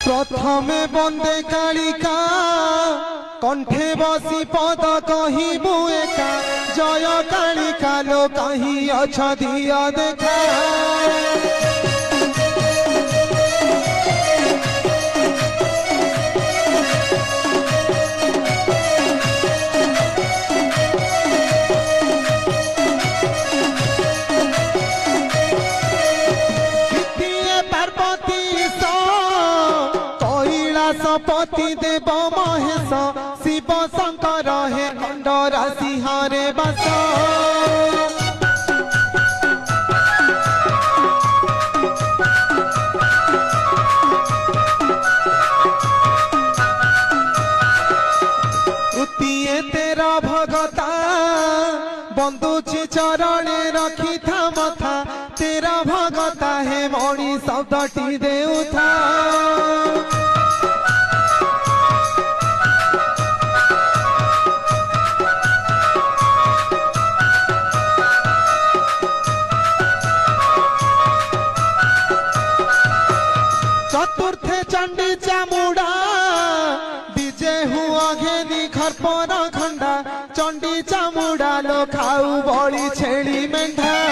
प्रथमे बंदे कालिका कंठे बसी पद कहबू एका जय कालिका लो कहीं अछ दिया देखा पति देव महेश शिव शंकर हे खंड राशि हरे बस उतिए तेरा भगता बंदुची चरणे रखी था मथा तेरा भगता हे मणि शब्दटी देउथा चतुर्थे चंडी चामुड़ा डीजे हुआ घेनी खरपर खंडा चंडी चामुड़ा लो खाऊ बड़ी छेड़ी मेंढा